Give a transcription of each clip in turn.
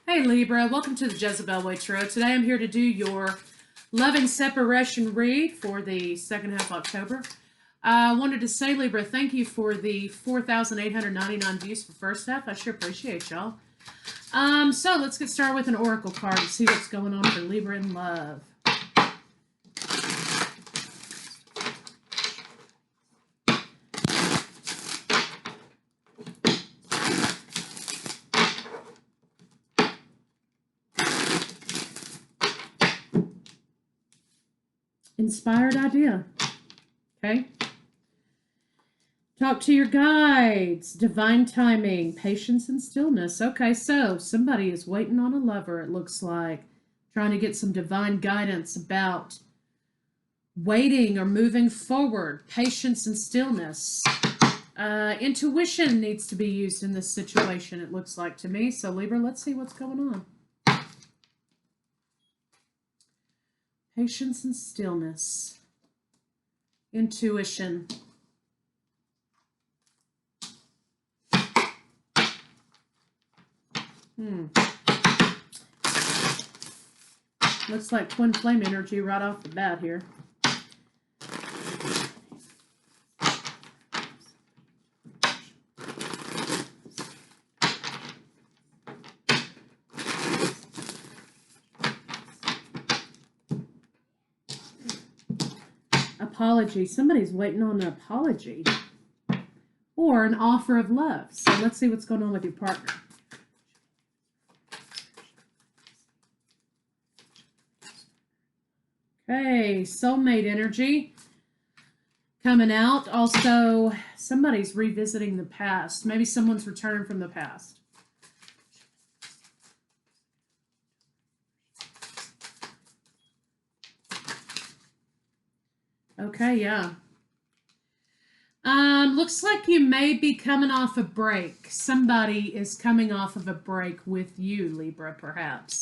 Hey Libra, welcome to the Jezebel Way Tarot. Today I'm here to do your loving separation read for the second half of October. I wanted to say, Libra, thank you for the 4,899 views for first half. I sure appreciate y'all. So let's get started with an oracle card and see what's going on for Libra in love. Inspired idea. Okay. Talk to your guides. Divine timing. Patience and stillness. Okay, so somebody is waiting on a lover, it looks like. Trying to get some divine guidance about waiting or moving forward. Patience and stillness. Intuition needs to be used in this situation, it looks like to me. So Libra, let's see what's going on. Patience and stillness. Intuition. Looks like twin flame energy right off the bat here. Apology. Somebody's waiting on an apology or an offer of love. So let's see what's going on with your partner. Okay, soulmate energy coming out. Also, somebody's revisiting the past. Maybe someone's returning from the past. Okay, yeah. Looks like you may be coming off a break. Somebody is coming off of a break with you, Libra, perhaps.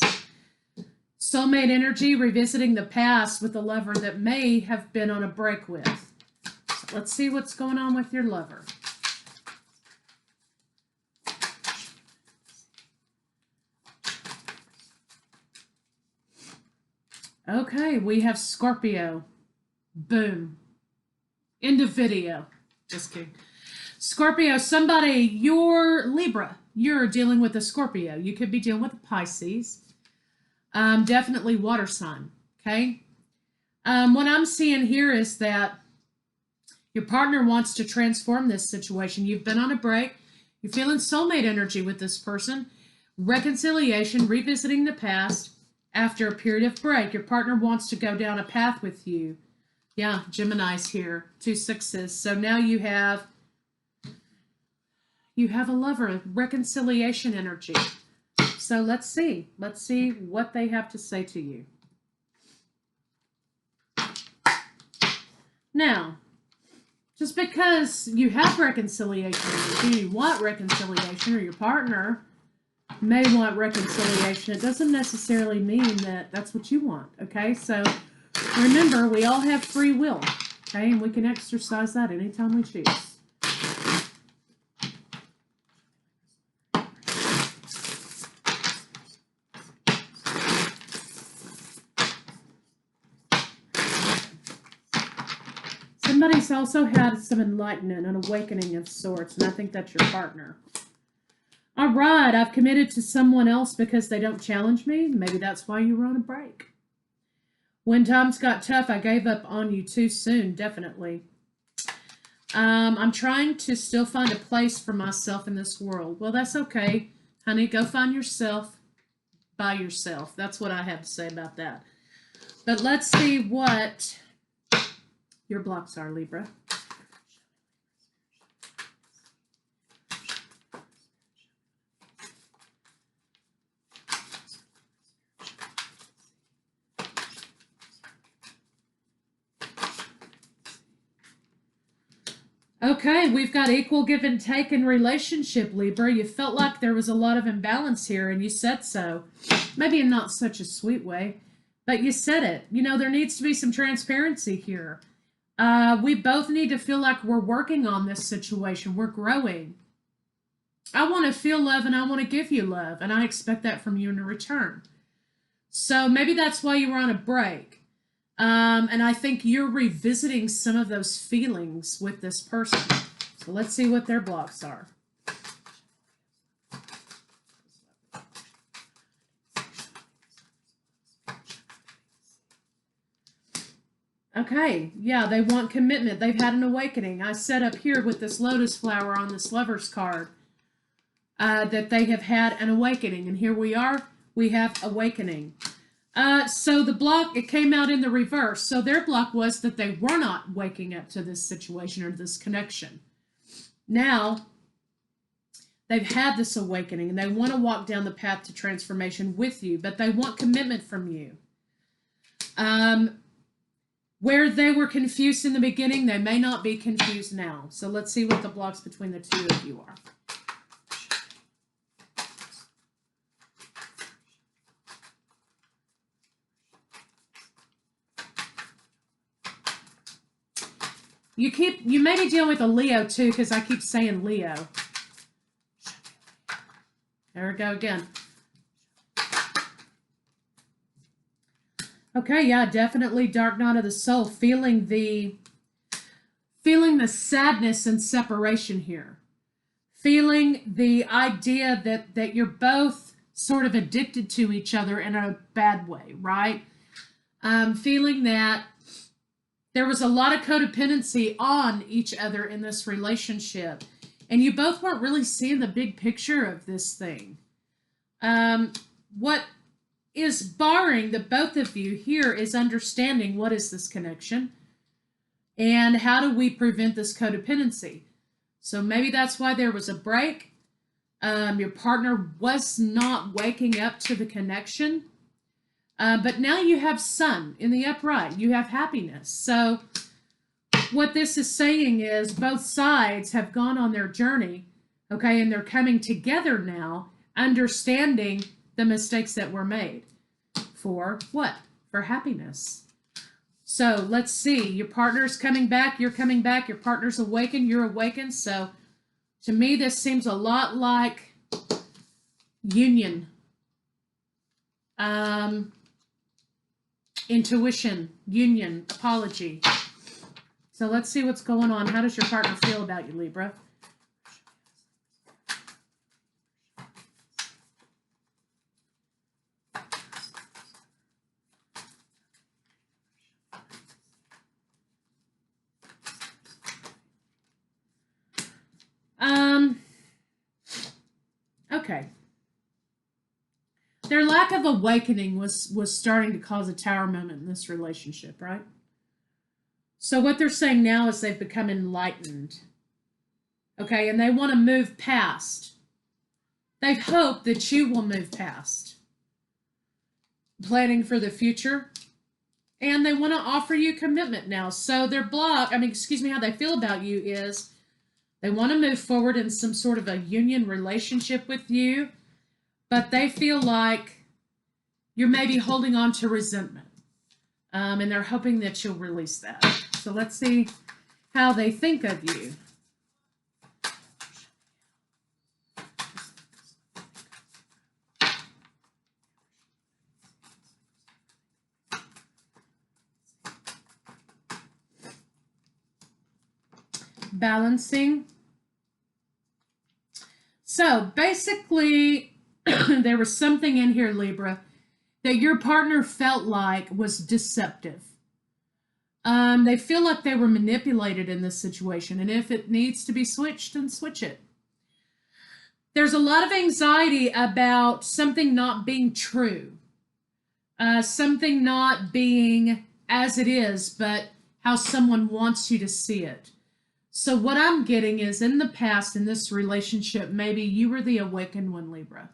Soulmate energy, revisiting the past with a lover that may have been on a break with. So let's see what's going on with your lover. Okay, we have Scorpio. Boom. End of video. Just kidding. Scorpio, somebody, you're Libra. You're dealing with a Scorpio. You could be dealing with a Pisces. Definitely water sign. Okay. What I'm seeing here is that your partner wants to transform this situation. You've been on a break. You're feeling soulmate energy with this person. Reconciliation, revisiting the past after a period of break. Your partner wants to go down a path with you. Yeah, Gemini's here. 2 6s. So now you have a lover, reconciliation energy. So let's see. Let's see what they have to say to you. Now, just because you have reconciliation energy, you want reconciliation, or your partner may want reconciliation, it doesn't necessarily mean that that's what you want, okay? So remember, we all have free will, okay? And we can exercise that anytime we choose. Somebody's also had some enlightenment, an awakening of sorts, and I think that's your partner. All right, I've committed to someone else because they don't challenge me. Maybe that's why you were on a break. When times got tough, I gave up on you too soon, definitely. I'm trying to still find a place for myself in this world. Well, that's okay, honey. Go find yourself by yourself. That's what I have to say about that. But let's see what your blocks are, Libra. Okay, we've got equal give and take in relationship, Libra. You felt like there was a lot of imbalance here, and you said so. Maybe in not such a sweet way, but you said it. You know, there needs to be some transparency here. We both need to feel like we're working on this situation. We're growing. I want to feel love and I want to give you love, and I expect that from you in return. So maybe that's why you were on a break. And I think you're revisiting some of those feelings with this person. So let's see what their blocks are. Okay, yeah, they want commitment. They've had an awakening. I set up here with this lotus flower on this lover's card that they have had an awakening. And here we are, we have awakening. So the block, it came out in the reverse. So their block was that they were not waking up to this situation or this connection. Now, they've had this awakening and they want to walk down the path to transformation with you, but they want commitment from you. Where they were confused in the beginning, they may not be confused now. So let's see what the blocks between the two of you are. You may be dealing with a Leo too, because I keep saying Leo. There we go again. Okay, yeah, definitely dark night of the soul, feeling the sadness and separation here. Feeling the idea that you're both sort of addicted to each other in a bad way, right? Feeling that there was a lot of codependency on each other in this relationship, and you both weren't really seeing the big picture of this thing. What is barring the both of you here is understanding what is this connection and how do we prevent this codependency. So maybe that's why there was a break. Your partner was not waking up to the connection. But now you have sun in the upright. You have happiness. So what this is saying is both sides have gone on their journey, okay, and they're coming together now, understanding the mistakes that were made. For what? For happiness. So let's see. Your partner's coming back. You're coming back. Your partner's awakened. You're awakened. So to me, this seems a lot like union. Intuition, union, apology. So let's see what's going on. How does your partner feel about you, Libra? Okay. Their lack of awakening was starting to cause a tower moment in this relationship, right? So what they're saying now is they've become enlightened. Okay, and they want to move past. They hope that you will move past. Planning for the future. And they want to offer you commitment now. So their block, how they feel about you is they want to move forward in some sort of a union relationship with you, but they feel like you're maybe holding on to resentment. And they're hoping that you'll release that. So let's see how they think of you. Balancing. So basically, there was something in here, Libra, that your partner felt like was deceptive. They feel like they were manipulated in this situation, and if it needs to be switched, then switch it. There's a lot of anxiety about something not being true, something not being as it is, but how someone wants you to see it. So what I'm getting is in the past, in this relationship, maybe you were the awakened one, Libra.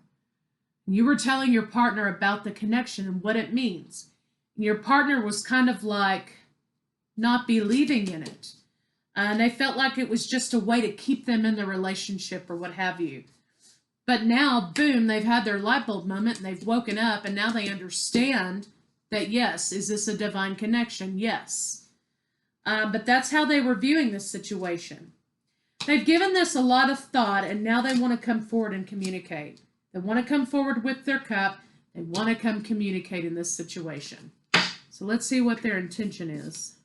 You were telling your partner about the connection and what it means. And your partner was kind of like not believing in it. And they felt like it was just a way to keep them in the relationship or what have you. But now, boom, they've had their light bulb moment and they've woken up and now they understand that, yes, is this a divine connection? Yes. But that's how they were viewing this situation. They've given this a lot of thought, and now they want to come forward and communicate. They want to come forward with their cup. They want to come communicate in this situation. So let's see what their intention is.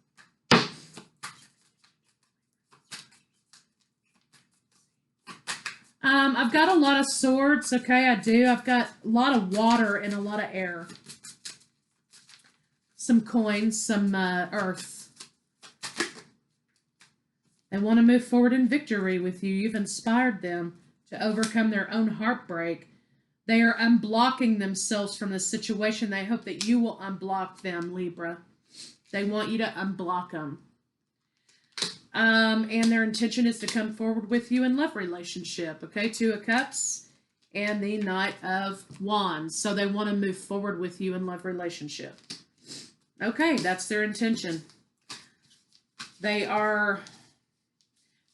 I've got a lot of swords, okay, I do. I've got a lot of water and a lot of air. Some coins, some earth. They want to move forward in victory with you. You've inspired them to overcome their own heartbreak. They are unblocking themselves from the situation. They hope that you will unblock them, Libra. They want you to unblock them. And their intention is to come forward with you in love relationship. Okay, Two of Cups and the Knight of Wands. So they want to move forward with you in love relationship. Okay, that's their intention. There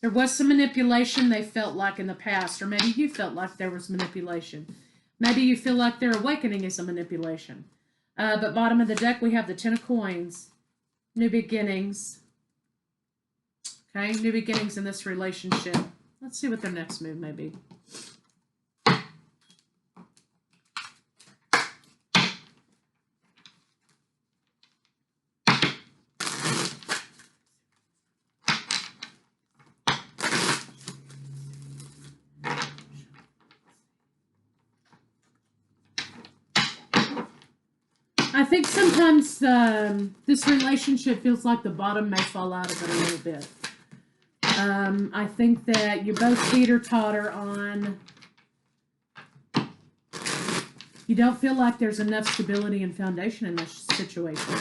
was some manipulation they felt like in the past, or maybe you felt like there was manipulation. Maybe you feel like their awakening is a manipulation. But bottom of the deck, we have the Ten of Coins. New beginnings. Okay, new beginnings in this relationship. Let's see what their next move may be. I think sometimes this relationship feels like the bottom may fall out of it a little bit. I think that you both teeter-totter on. You don't feel like there's enough stability and foundation in this situation.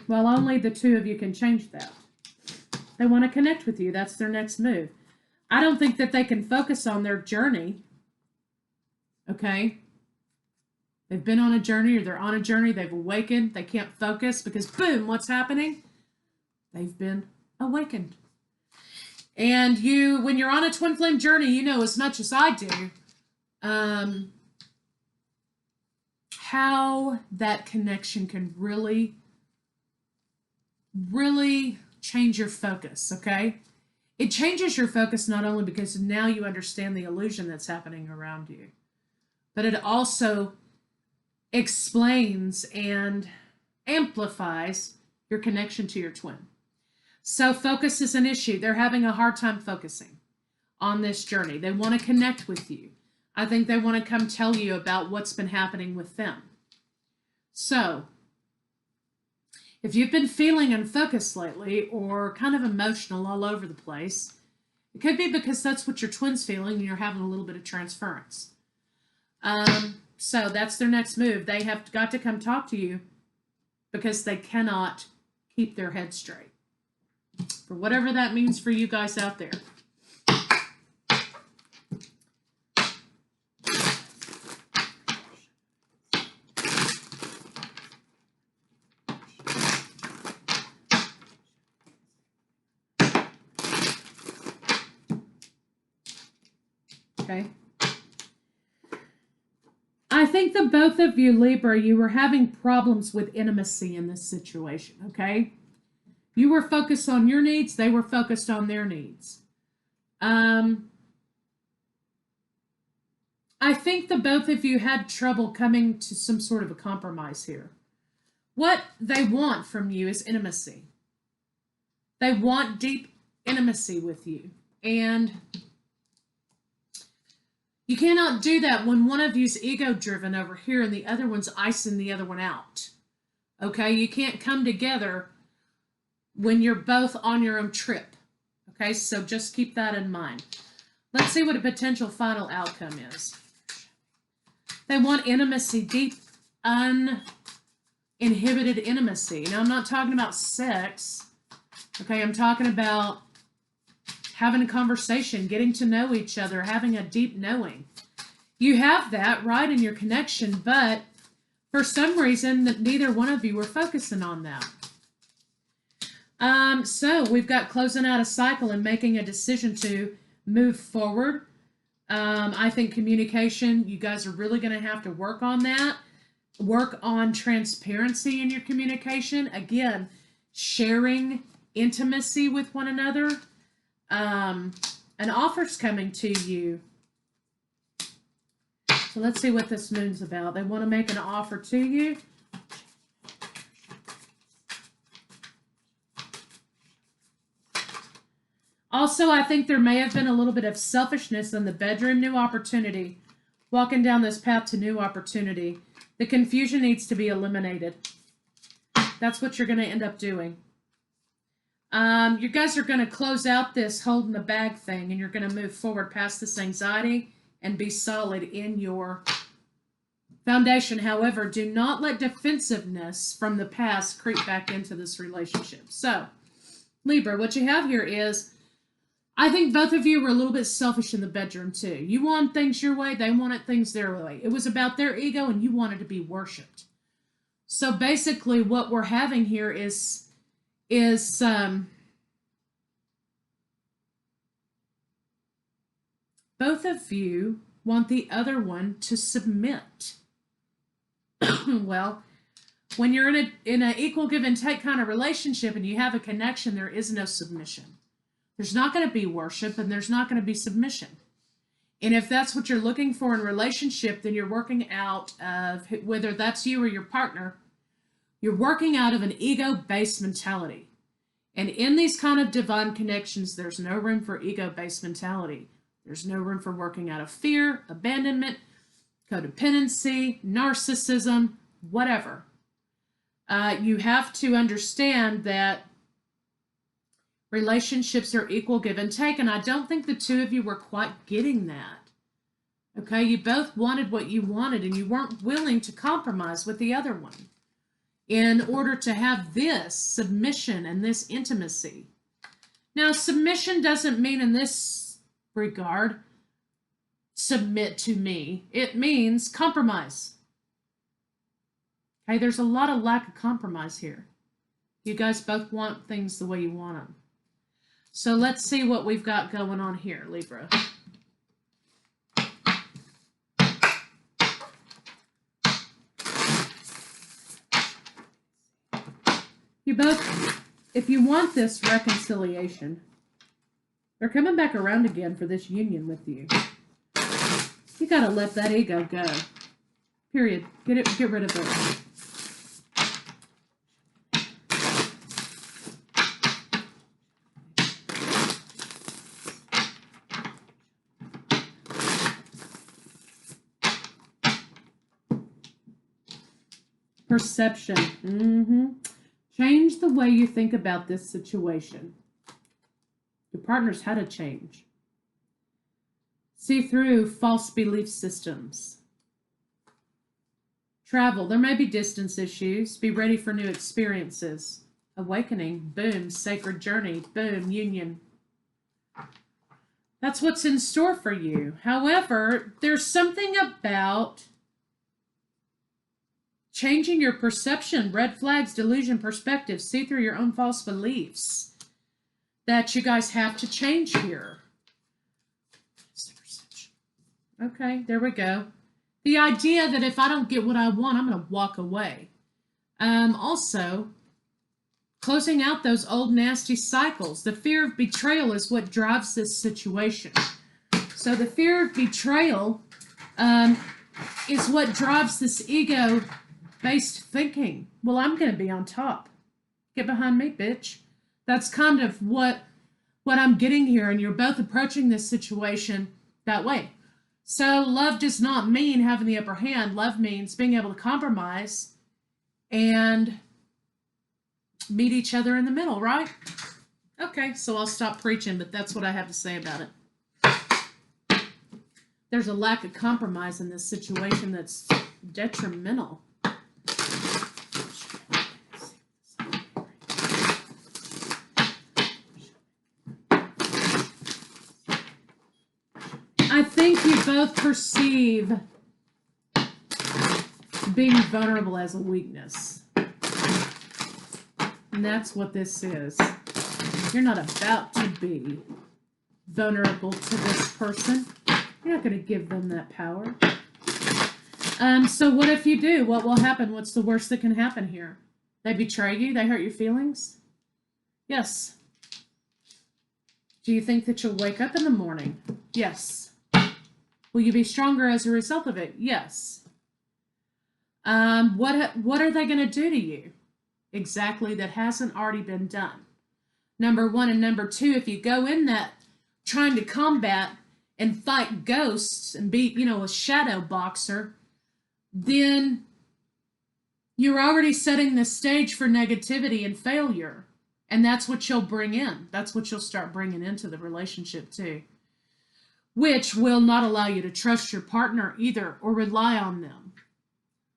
Well, only the two of you can change that. They want to connect with you. That's their next move. I don't think that they can focus on their journey. Okay? They've been on a journey, or they're on a journey. They've awakened. They can't focus because, boom, what's happening? They've been awakened. And you, when you're on a twin flame journey, you know as much as I do how that connection can really, really change your focus, okay? It changes your focus not only because now you understand the illusion that's happening around you, but it also explains and amplifies your connection to your twin. So focus is an issue. They're having a hard time focusing on this journey. They want to connect with you. I think they want to come tell you about what's been happening with them. So, if you've been feeling unfocused lately or kind of emotional all over the place, it could be because that's what your twin's feeling and you're having a little bit of transference. So that's their next move. They have got to come talk to you because they cannot keep their head straight. For whatever that means for you guys out there. Okay. I think that both of you, Libra, you were having problems with intimacy in this situation, okay? You were focused on your needs. They were focused on their needs. I think the both of you had trouble coming to some sort of a compromise here. What they want from you is intimacy. They want deep intimacy with you. And you cannot do that when one of you's ego-driven over here and the other one's icing the other one out. Okay? You can't come together when you're both on your own trip. Okay, so just keep that in mind. Let's see what a potential final outcome is. They want intimacy, deep, uninhibited intimacy. Now, I'm not talking about sex. Okay, I'm talking about having a conversation, getting to know each other, having a deep knowing. You have that right in your connection, but for some reason, neither one of you were focusing on that. So we've got closing out a cycle and making a decision to move forward. I think communication, you guys are really going to have to work on that. Work on transparency in your communication. Again, sharing intimacy with one another. an offer's coming to you. So let's see what this moon's about. They want to make an offer to you. Also, I think there may have been a little bit of selfishness in the bedroom. New opportunity. Walking down this path to new opportunity. The confusion needs to be eliminated. That's what you're going to end up doing. You guys are going to close out this holding the bag thing, and you're going to move forward past this anxiety and be solid in your foundation. However, do not let defensiveness from the past creep back into this relationship. So, Libra, what you have here is, I think both of you were a little bit selfish in the bedroom too. You want things your way, they wanted things their way. It was about their ego, and you wanted to be worshipped. So basically what we're having here is both of you want the other one to submit. Well, when you're in an equal give and take kind of relationship and you have a connection, there is no submission. There's not going to be worship, and there's not going to be submission. And if that's what you're looking for in a relationship, then you're working out of, whether that's you or your partner, you're working out of an ego-based mentality. And in these kind of divine connections, there's no room for ego-based mentality. There's no room for working out of fear, abandonment, codependency, narcissism, whatever. You have to understand that relationships are equal give and take, and I don't think the two of you were quite getting that. Okay, you both wanted what you wanted, and you weren't willing to compromise with the other one in order to have this submission and this intimacy. Now, submission doesn't mean in this regard, submit to me. It means compromise. Okay, there's a lot of lack of compromise here. You guys both want things the way you want them. So let's see what we've got going on here, Libra. You both, if you want this reconciliation, they're coming back around again for this union with you. You gotta let that ego go. Period. Get rid of it. Perception. Change the way you think about this situation. Your partner's had to change. See through false belief systems. Travel. There may be distance issues. Be ready for new experiences. Awakening. Boom. Sacred journey. Boom. Union. That's what's in store for you. However, there's something about changing your perception, red flags, delusion, perspective, see through your own false beliefs that you guys have to change here. Okay, there we go. The idea that if I don't get what I want, I'm going to walk away. Also, closing out those old nasty cycles. The fear of betrayal is what drives this situation. So the fear of betrayal is what drives this ego-based thinking. Well, I'm going to be on top. Get behind me, bitch. That's kind of what I'm getting here, and you're both approaching this situation that way. So love does not mean having the upper hand. Love means being able to compromise and meet each other in the middle, right? Okay, so I'll stop preaching, but that's what I have to say about it. There's a lack of compromise in this situation that's detrimental. I think you both perceive being vulnerable as a weakness. And that's what this is. You're not about to be vulnerable to this person. You're not going to give them that power. So what if you do? What will happen? What's the worst that can happen here? They betray you? They hurt your feelings? Yes. Do you think that you'll wake up in the morning? Yes. Will you be stronger as a result of it? Yes. What are they going to do to you exactly that hasn't already been done? Number one, and number two, if you go in that trying to combat and fight ghosts and be, a shadow boxer, then you're already setting the stage for negativity and failure. And that's what you'll bring in. That's what you'll start bringing into the relationship too, which will not allow you to trust your partner either or rely on them.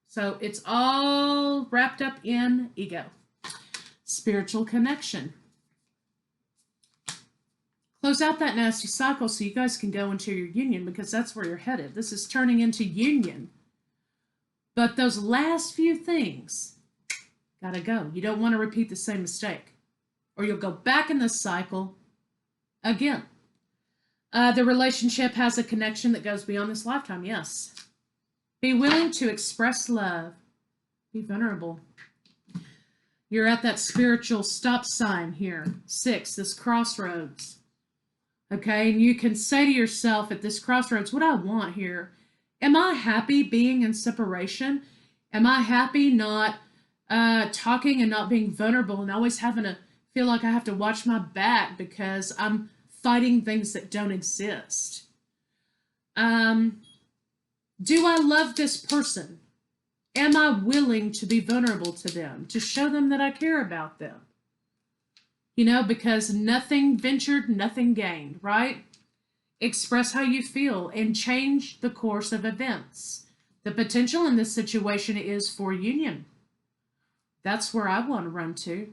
So it's all wrapped up in ego. Spiritual connection. Close out that nasty cycle so you guys can go into your union, because that's where you're headed. This is turning into union. But those last few things, gotta go. You don't want to repeat the same mistake, or you'll go back in the cycle again. The relationship has a connection that goes beyond this lifetime, yes. Be willing to express love. Be vulnerable. You're at that spiritual stop sign here. 6, this crossroads. Okay, and you can say to yourself at this crossroads, what I want here. Am I happy being in separation? Am I happy not talking and not being vulnerable and always having to feel like I have to watch my back because I'm fighting things that don't exist? Do I love this person? Am I willing to be vulnerable to them, to show them that I care about them? Because nothing ventured, nothing gained, right? Express how you feel and change the course of events. The potential in this situation is for union. That's where I want to run to.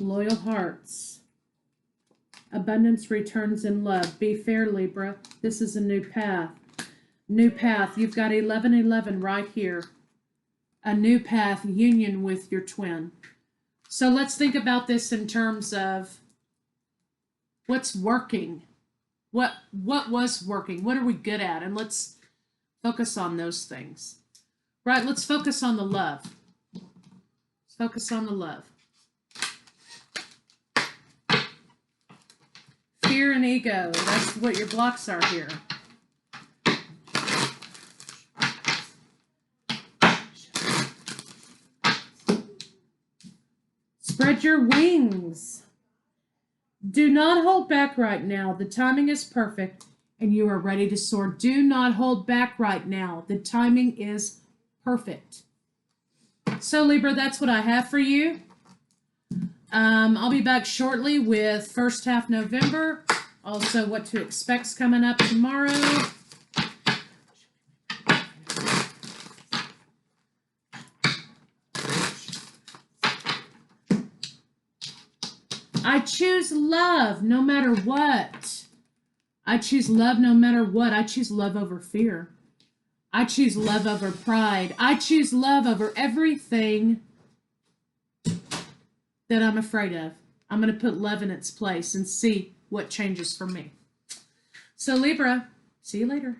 Loyal hearts. Abundance returns in love. Be fair, Libra. This is a new path. New path. You've got 1111 right here. A new path, union with your twin. So let's think about this in terms of what's working. What was working? What are we good at? And let's focus on those things. Right, let's focus on the love. Let's focus on the love. Fear and ego, that's what your blocks are here. Spread your wings. Do not hold back right now. The timing is perfect and you are ready to soar. Do not hold back right now. The timing is perfect. So Libra, that's what I have for you. I'll be back shortly with first half November. Also what to expect's coming up tomorrow. I choose love no matter what. I choose love no matter what. I choose love over fear. I choose love over pride. I choose love over everything that I'm afraid of. I'm going to put love in its place and see what changes for me. So Libra, see you later.